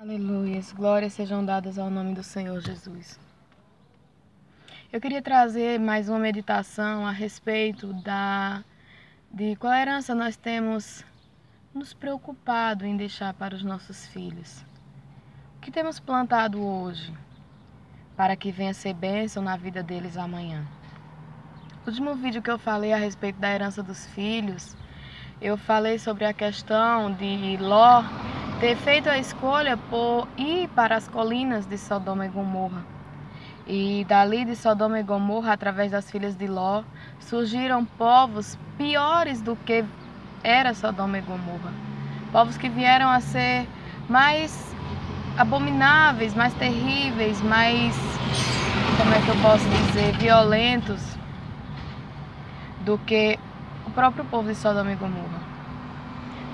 Aleluias, glórias sejam dadas ao nome do Senhor Jesus. Eu queria trazer mais uma meditação a respeito de qual herança nós temos nos preocupado em deixar para os nossos filhos. O que temos plantado hoje para que venha ser bênção na vida deles amanhã. No último vídeo que eu falei a respeito da herança dos filhos, eu falei sobre a questão de Ló ter feito a escolha por ir para as colinas de Sodoma e Gomorra. E dali de Sodoma e Gomorra, através das filhas de Ló, surgiram povos piores do que era Sodoma e Gomorra. Povos que vieram a ser mais abomináveis, mais terríveis, mais, como é que eu posso dizer, violentos do que o próprio povo de Sodoma e Gomorra.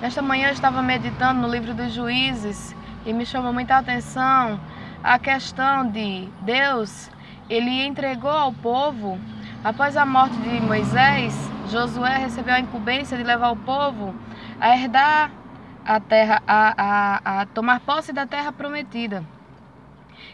Nesta manhã eu estava meditando no livro dos Juízes e me chamou muita atenção a questão de Deus, ele entregou ao povo, após a morte de Moisés, Josué recebeu a incumbência de levar o povo a herdar a terra, a tomar posse da terra prometida.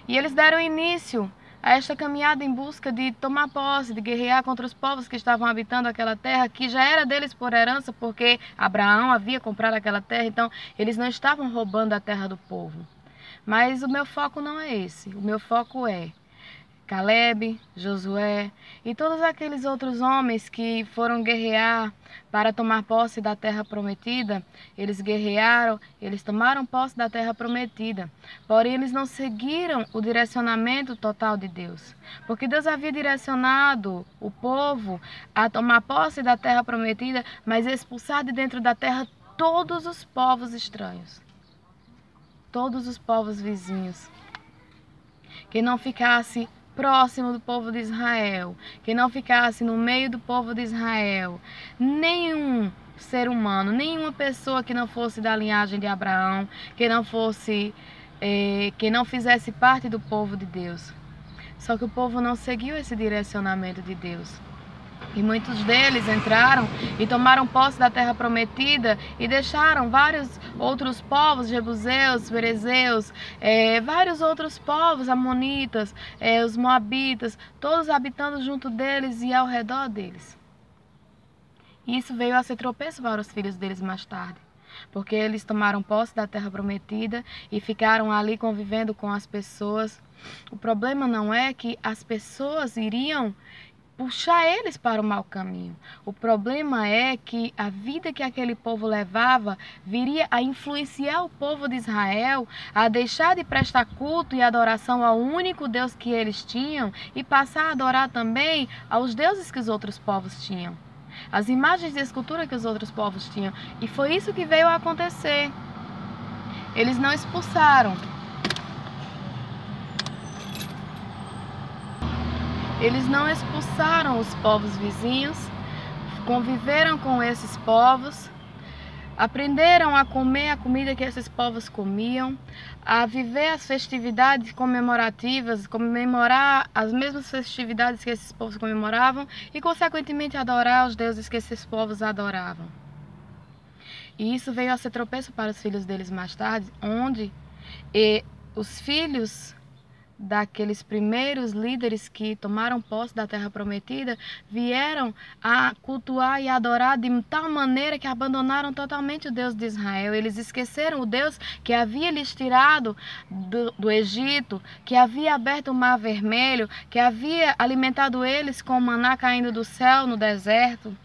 E eles deram início a esta caminhada em busca de tomar posse, de guerrear contra os povos que estavam habitando aquela terra, que já era deles por herança, porque Abraão havia comprado aquela terra, então eles não estavam roubando a terra do povo. Mas o meu foco não é esse, o meu foco é Caleb, Josué e todos aqueles outros homens que foram guerrear para tomar posse da terra prometida. Eles guerrearam, eles tomaram posse da terra prometida, porém eles não seguiram o direcionamento total de Deus, porque Deus havia direcionado o povo a tomar posse da terra prometida, mas expulsar de dentro da terra todos os povos estranhos, todos os povos vizinhos, que não ficasse próximo do povo de Israel, que não ficasse no meio do povo de Israel nenhum ser humano, nenhuma pessoa que não fosse da linhagem de Abraão, que não fizesse parte do povo de Deus. Só que o povo não seguiu esse direcionamento de Deus. E muitos deles entraram e tomaram posse da terra prometida e deixaram vários outros povos, jebuseus, ferezeus, vários outros povos, amonitas, os moabitas, todos habitando junto deles e ao redor deles. E isso veio a ser tropeço para os filhos deles mais tarde, porque eles tomaram posse da terra prometida e ficaram ali convivendo com as pessoas. O problema não é que as pessoas iriam puxar eles para o mau caminho. O problema é que a vida que aquele povo levava viria a influenciar o povo de Israel a deixar de prestar culto e adoração ao único Deus que eles tinham e passar a adorar também aos deuses que os outros povos tinham, as imagens de escultura que os outros povos tinham. E foi isso que veio a acontecer. Eles não expulsaram. Eles não expulsaram os povos vizinhos, conviveram com esses povos, aprenderam a comer a comida que esses povos comiam, a viver as festividades comemorativas, comemorar as mesmas festividades que esses povos comemoravam e, consequentemente, adorar os deuses que esses povos adoravam. E isso veio a ser tropeço para os filhos deles mais tarde, onde os filhos daqueles primeiros líderes que tomaram posse da terra prometida vieram a cultuar e adorar de tal maneira que abandonaram totalmente o Deus de Israel. Eles esqueceram o Deus que havia lhes tirado do Egito, que havia aberto o Mar Vermelho, que havia alimentado eles com maná caindo do céu no deserto.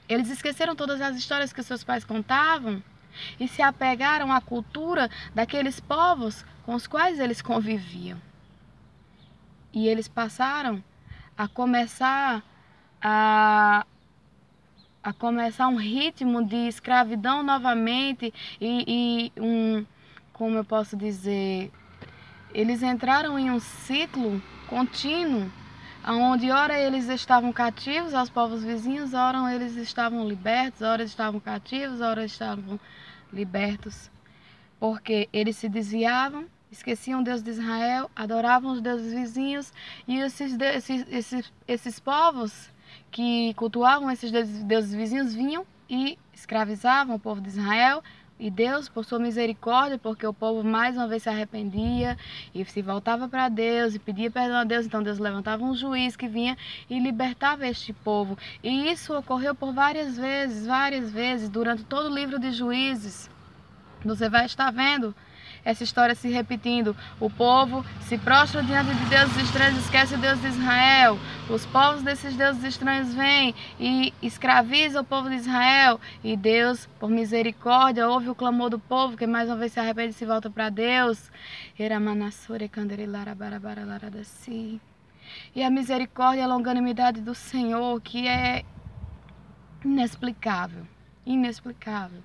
Eles esqueceram todas as histórias que seus pais contavam e se apegaram à cultura daqueles povos com os quais eles conviviam. E eles passaram a começar um ritmo de escravidão novamente como eu posso dizer, eles entraram em um ciclo contínuo, onde ora eles estavam cativos aos povos vizinhos, ora eles estavam libertos, ora estavam cativos, ora estavam libertos, porque eles se desviavam, esqueciam o Deus de Israel, adoravam os deuses vizinhos, e esses povos que cultuavam esses deuses vizinhos vinham e escravizavam o povo de Israel, E Deus, por sua misericórdia, porque o povo mais uma vez se arrependia e se voltava para Deus e pedia perdão a Deus, então Deus levantava um juiz que vinha e libertava este povo. E isso ocorreu por várias vezes, durante todo o livro de Juízes. Você vai estar vendo essa história se repetindo. O povo se prostra diante de deuses estranhos, esquece o Deus de Israel. Os povos desses deuses estranhos vêm e escravizam o povo de Israel. E Deus, por misericórdia, ouve o clamor do povo, que mais uma vez se arrepende e se volta para Deus. E a misericórdia e a longanimidade do Senhor, que é inexplicável, inexplicável.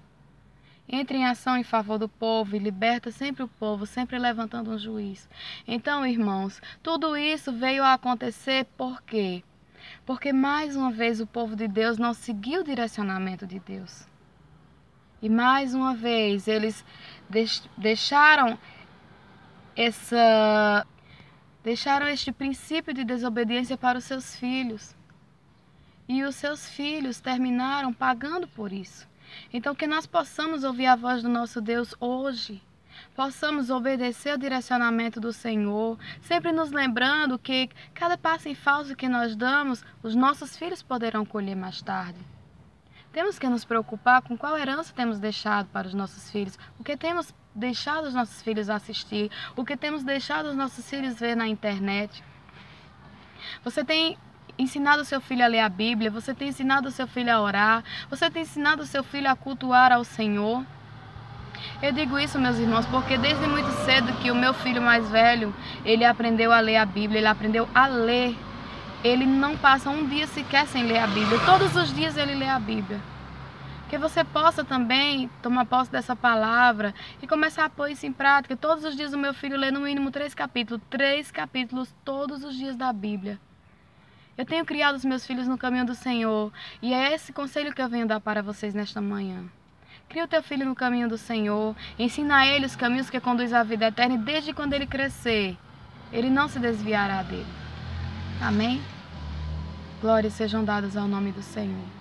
Entra em ação em favor do povo e liberta sempre o povo, sempre levantando um juiz. Então, irmãos, tudo isso veio a acontecer por quê? Porque mais uma vez o povo de Deus não seguiu o direcionamento de Deus. E mais uma vez eles deixaram este princípio de desobediência para os seus filhos. E os seus filhos terminaram pagando por isso. Então, que nós possamos ouvir a voz do nosso Deus hoje, possamos obedecer ao direcionamento do Senhor, sempre nos lembrando que cada passo em falso que nós damos, os nossos filhos poderão colher mais tarde. Temos que nos preocupar com qual herança temos deixado para os nossos filhos, o que temos deixado os nossos filhos assistir, o que temos deixado os nossos filhos ver na internet. Você tem ensinado o seu filho a ler a Bíblia, você tem ensinado o seu filho a orar, você tem ensinado o seu filho a cultuar ao Senhor. Eu digo isso, meus irmãos, porque desde muito cedo que o meu filho mais velho, ele aprendeu a ler a Bíblia, ele aprendeu a ler. Ele não passa um dia sequer sem ler a Bíblia, todos os dias ele lê a Bíblia. Que você possa também tomar posse dessa palavra e começar a pôr isso em prática. Todos os dias o meu filho lê no mínimo 3 capítulos todos os dias da Bíblia. Eu tenho criado os meus filhos no caminho do Senhor e é esse conselho que eu venho dar para vocês nesta manhã. Cria o teu filho no caminho do Senhor, ensina a ele os caminhos que conduzem à vida eterna e desde quando ele crescer, ele não se desviará dele. Amém? Glórias sejam dadas ao nome do Senhor.